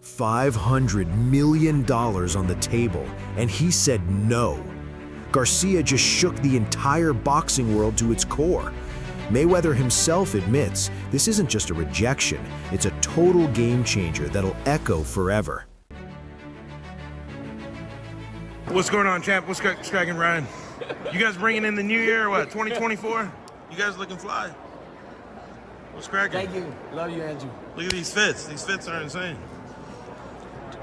$500 million on the table, and he said no. Garcia just shook the entire boxing world to its core. Mayweather himself admits this isn't just a rejection, it's a total game changer that'll echo forever. What's going on, champ? What's cracking, Ryan? You guys bringing in the new year, what, 2024? You guys looking fly. What's cracking? Thank you. Love you, Andrew. Look at these fits. These fits are insane.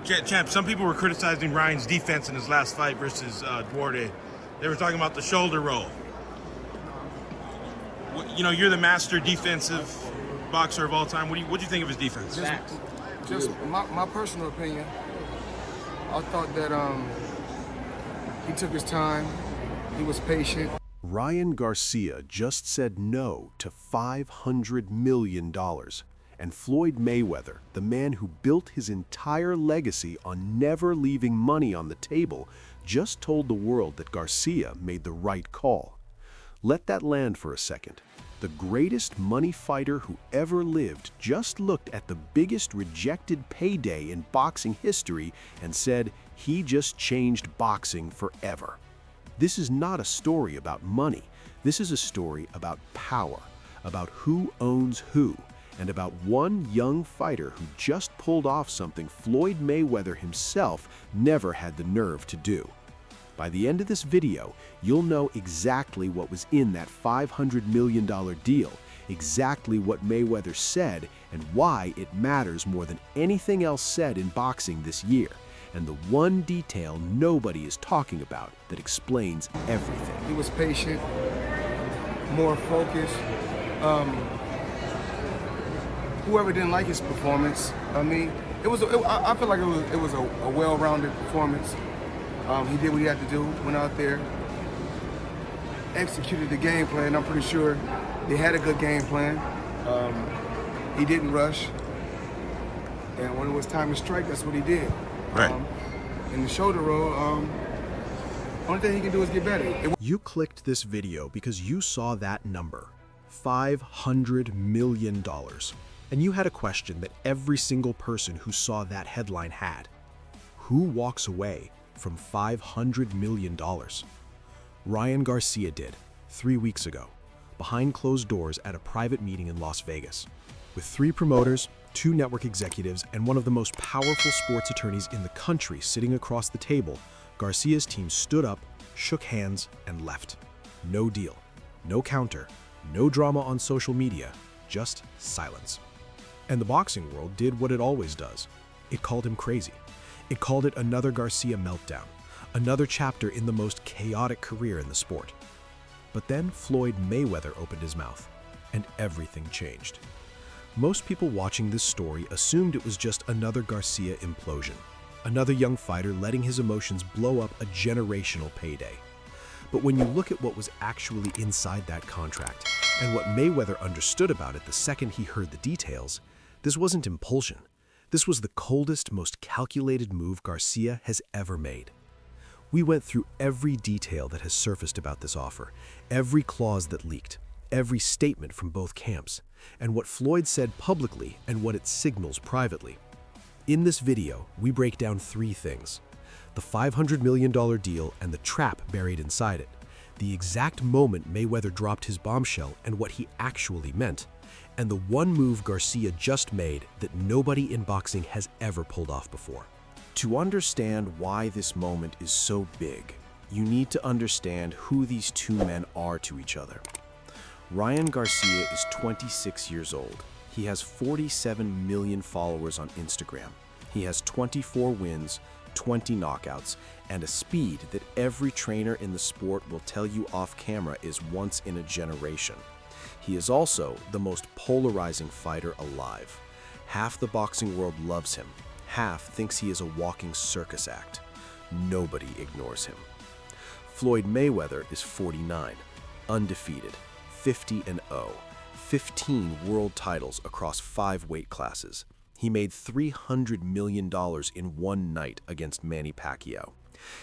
Champ, some people were criticizing Ryan's defense in his last fight versus Duarte. They were talking about the shoulder roll. You know, you're the master defensive boxer of all time. What do you think of his defense? Just my personal opinion, I thought that he took his time, he was patient. Ryan Garcia just said no to $500 million. And Floyd Mayweather, the man who built his entire legacy on never leaving money on the table, just told the world that Garcia made the right call. Let that land for a second. The greatest money fighter who ever lived just looked at the biggest rejected payday in boxing history and said he just changed boxing forever. This is not a story about money. This is a story about power, about who owns who, and about one young fighter who just pulled off something Floyd Mayweather himself never had the nerve to do. By the end of this video, you'll know exactly what was in that $500 million deal, exactly what Mayweather said, and why it matters more than anything else said in boxing this year, and the one detail nobody is talking about that explains everything. He was patient, more focused. Whoever didn't like his performance, I mean, I feel like it was a well-rounded performance. He did what he had to do, went out there, executed the game plan. I'm pretty sure they had a good game plan. He didn't rush. And when it was time to strike, that's what he did. Right. In the shoulder roll, only thing he can do is get better. You clicked this video because you saw that number, $500 million. And you had a question that every single person who saw that headline had. Who walks away from $500 million? Ryan Garcia did, 3 weeks ago, behind closed doors at a private meeting in Las Vegas. With 3 promoters, 2 network executives, and one of the most powerful sports attorneys in the country sitting across the table, Garcia's team stood up, shook hands, and left. No deal, no counter, no drama on social media, just silence. And the boxing world did what it always does. It called him crazy. It called it another Garcia meltdown, another chapter in the most chaotic career in the sport. But then Floyd Mayweather opened his mouth, and everything changed. Most people watching this story assumed it was just another Garcia implosion, another young fighter letting his emotions blow up a generational payday. But when you look at what was actually inside that contract, and what Mayweather understood about it the second he heard the details, this wasn't impulsion. This was the coldest, most calculated move Garcia has ever made. We went through every detail that has surfaced about this offer, every clause that leaked, every statement from both camps, and what Floyd said publicly and what it signals privately. In this video, we break down 3 things: the $500 million deal and the trap buried inside it, the exact moment Mayweather dropped his bombshell and what he actually meant, and the one move Garcia just made that nobody in boxing has ever pulled off before. To understand why this moment is so big, you need to understand who these 2 men are to each other. Ryan Garcia is 26 years old. He has 47 million followers on Instagram. He has 24 wins, 20 knockouts, and a speed that every trainer in the sport will tell you off camera is once in a generation. He is also the most polarizing fighter alive. Half the boxing world loves him. Half thinks he is a walking circus act. Nobody ignores him. Floyd Mayweather is 49, undefeated, 50-0, 15 world titles across 5 weight classes. He made $300 million in one night against Manny Pacquiao.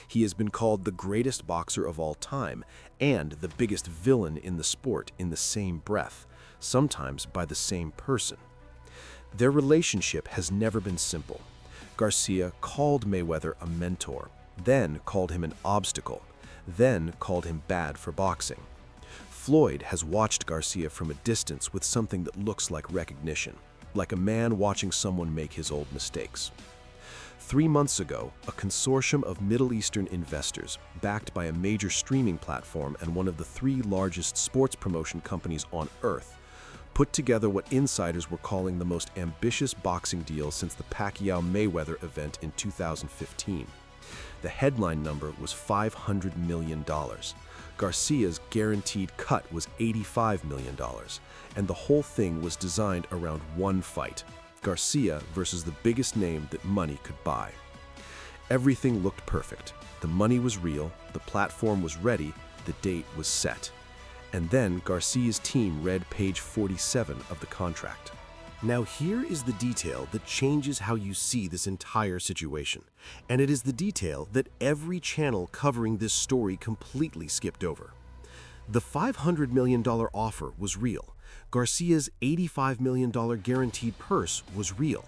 He has been called the greatest boxer of all time and the biggest villain in the sport in the same breath, sometimes by the same person. Their relationship has never been simple. Garcia called Mayweather a mentor, then called him an obstacle, then called him bad for boxing. Floyd has watched Garcia from a distance with something that looks like recognition, like a man watching someone make his old mistakes. 3 months ago, a consortium of Middle Eastern investors, backed by a major streaming platform and one of the 3 largest sports promotion companies on Earth, put together what insiders were calling the most ambitious boxing deal since the Pacquiao-Mayweather event in 2015. The headline number was $500 million. Garcia's guaranteed cut was $85 million, and the whole thing was designed around one fight: Garcia versus the biggest name that money could buy. Everything looked perfect. The money was real, the platform was ready, the date was set. And then Garcia's team read page 47 of the contract. Now here is the detail that changes how you see this entire situation, and it is the detail that every channel covering this story completely skipped over. The $500 million offer was real. Garcia's $85 million guaranteed purse was real,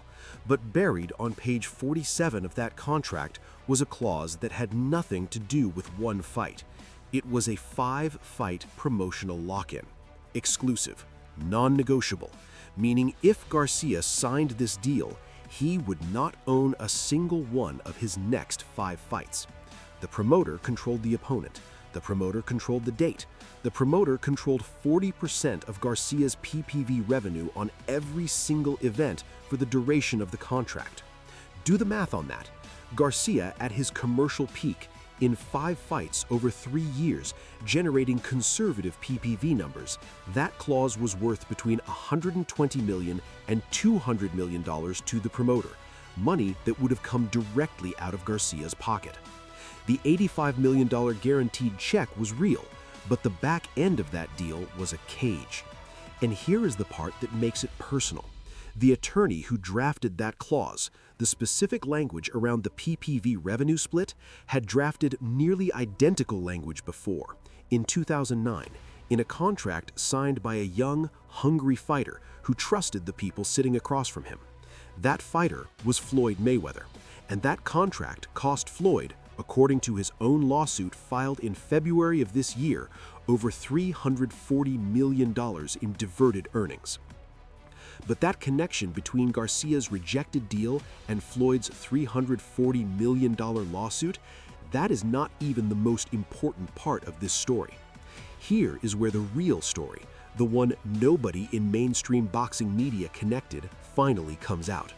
but buried on page 47 of that contract was a clause that had nothing to do with one fight. It was a 5-fight promotional lock-in, exclusive, non-negotiable, meaning if Garcia signed this deal, he would not own a single one of his next 5 fights. The promoter controlled the opponent. The promoter controlled the date. The promoter controlled 40% of Garcia's PPV revenue on every single event for the duration of the contract. Do the math on that. Garcia, at his commercial peak, in 5 fights over 3 years, generating conservative PPV numbers, that clause was worth between $120 million and $200 million to the promoter, money that would have come directly out of Garcia's pocket. The $85 million guaranteed check was real, but the back end of that deal was a cage. And here is the part that makes it personal. The attorney who drafted that clause, the specific language around the PPV revenue split, had drafted nearly identical language before, in 2009, in a contract signed by a young, hungry fighter who trusted the people sitting across from him. That fighter was Floyd Mayweather, and that contract cost Floyd, according to his own lawsuit filed in February of this year, over $340 million in diverted earnings. But that connection between Garcia's rejected deal and Floyd's $340 million lawsuit, that is not even the most important part of this story. Here is where the real story, the one nobody in mainstream boxing media connected, finally comes out.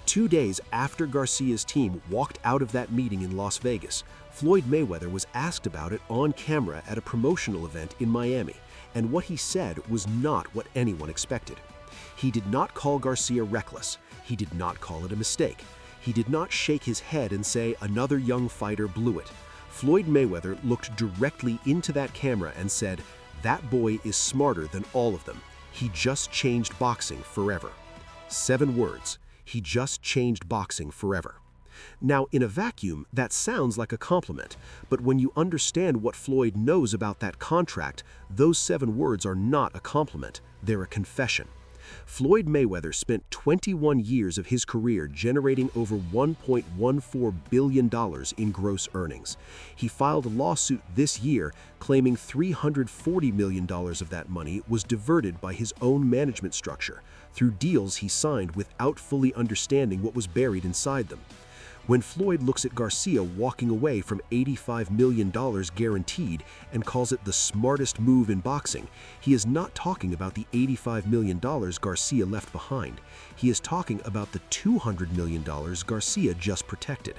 2 days after Garcia's team walked out of that meeting in Las Vegas, Floyd Mayweather was asked about it on camera at a promotional event in Miami, and what he said was not what anyone expected. He did not call Garcia reckless. He did not call it a mistake. He did not shake his head and say another young fighter blew it. Floyd Mayweather looked directly into that camera and said, "That boy is smarter than all of them. He just changed boxing forever." 7 words. He just changed boxing forever. Now, in a vacuum, that sounds like a compliment, but when you understand what Floyd knows about that contract, those 7 words are not a compliment, they're a confession. Floyd Mayweather spent 21 years of his career generating over $1.14 billion in gross earnings. He filed a lawsuit this year claiming $340 million of that money was diverted by his own management structure through deals he signed without fully understanding what was buried inside them. When Floyd looks at Garcia walking away from $85 million guaranteed and calls it the smartest move in boxing, he is not talking about the $85 million Garcia left behind. He is talking about the $200 million Garcia just protected.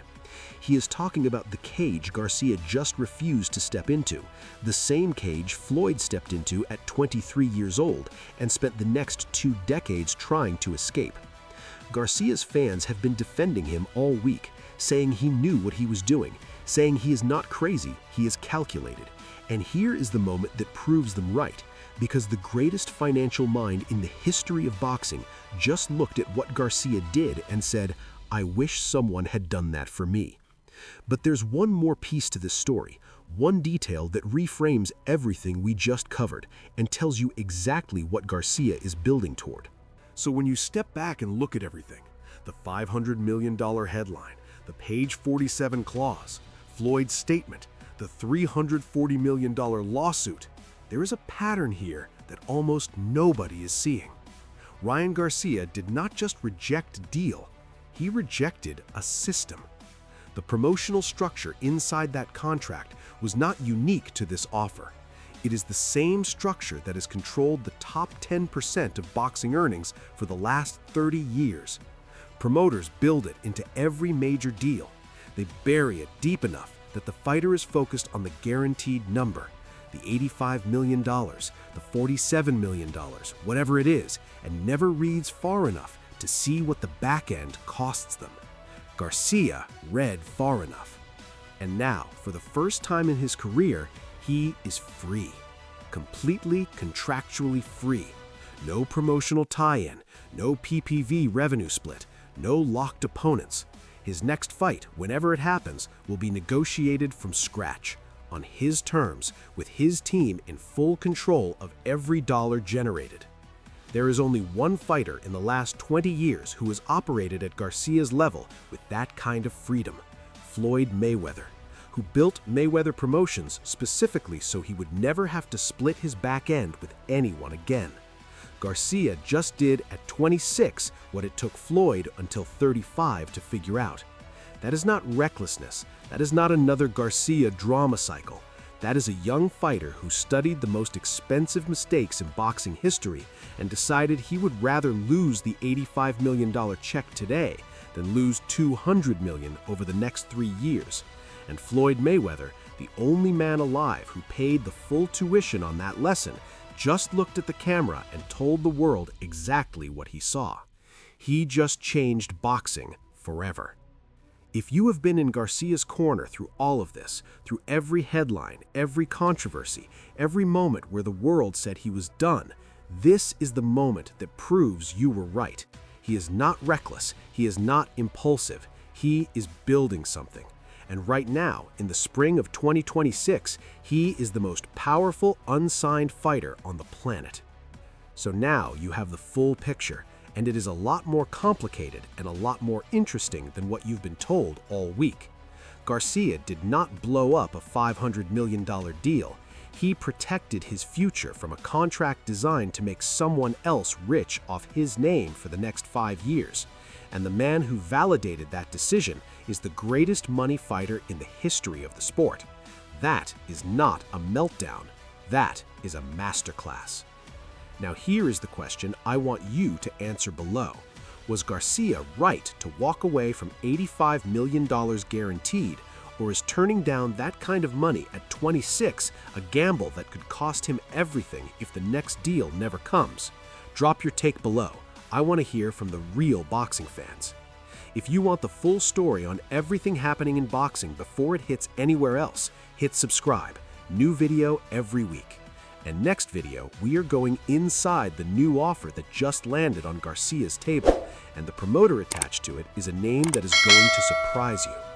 He is talking about the cage Garcia just refused to step into, the same cage Floyd stepped into at 23 years old and spent the next 2 decades trying to escape. Garcia's fans have been defending him all week, saying he knew what he was doing, saying he is not crazy, he is calculated. And here is the moment that proves them right, because the greatest financial mind in the history of boxing just looked at what Garcia did and said, "I wish someone had done that for me." But there's one more piece to this story, one detail that reframes everything we just covered and tells you exactly what Garcia is building toward. So when you step back and look at everything, The $500 million headline, the page 47 clause, Floyd's statement, the $340 million lawsuit. There is a pattern here that almost nobody is seeing. Ryan Garcia did not just reject a deal, he rejected a system. The promotional structure inside that contract was not unique to this offer. It is the same structure that has controlled the top 10% of boxing earnings for the last 30 years. Promoters build it into every major deal. They bury it deep enough that the fighter is focused on the guaranteed number, the $85 million, the $47 million, whatever it is, and never reads far enough to see what the back end costs them. Garcia read far enough. And now, for the first time in his career, he is free. Completely contractually free. No promotional tie-in, no PPV revenue split, no locked opponents. His next fight, whenever it happens, will be negotiated from scratch, on his terms, with his team in full control of every dollar generated. There is only one fighter in the last 20 years who has operated at Garcia's level with that kind of freedom, Floyd Mayweather, who built Mayweather Promotions specifically so he would never have to split his back end with anyone again. Garcia just did at 26 what it took Floyd until 35 to figure out. That is not recklessness. That is not another Garcia drama cycle. That is a young fighter who studied the most expensive mistakes in boxing history and decided he would rather lose the $85 million check today than lose $200 million over the next 3 years. And Floyd Mayweather, the only man alive who paid the full tuition on that lesson, just looked at the camera and told the world exactly what he saw. He just changed boxing forever. If you have been in Garcia's corner through all of this, through every headline, every controversy, every moment where the world said he was done, this is the moment that proves you were right. He is not reckless. He is not impulsive. He is building something. And right now, in the spring of 2026, he is the most powerful unsigned fighter on the planet. So now you have the full picture, and it is a lot more complicated and a lot more interesting than what you've been told all week. Garcia did not blow up a $500 million deal. He protected his future from a contract designed to make someone else rich off his name for the next 5 years. And the man who validated that decision is the greatest money fighter in the history of the sport. That is not a meltdown. That is a masterclass. Now here is the question I want you to answer below. Was Garcia right to walk away from $85 million guaranteed, or is turning down that kind of money at 26 a gamble that could cost him everything if the next deal never comes? Drop your take below. I want to hear from the real boxing fans. If you want the full story on everything happening in boxing before it hits anywhere else, hit subscribe. New video every week. And next video, we are going inside the new offer that just landed on Garcia's table, and the promoter attached to it is a name that is going to surprise you.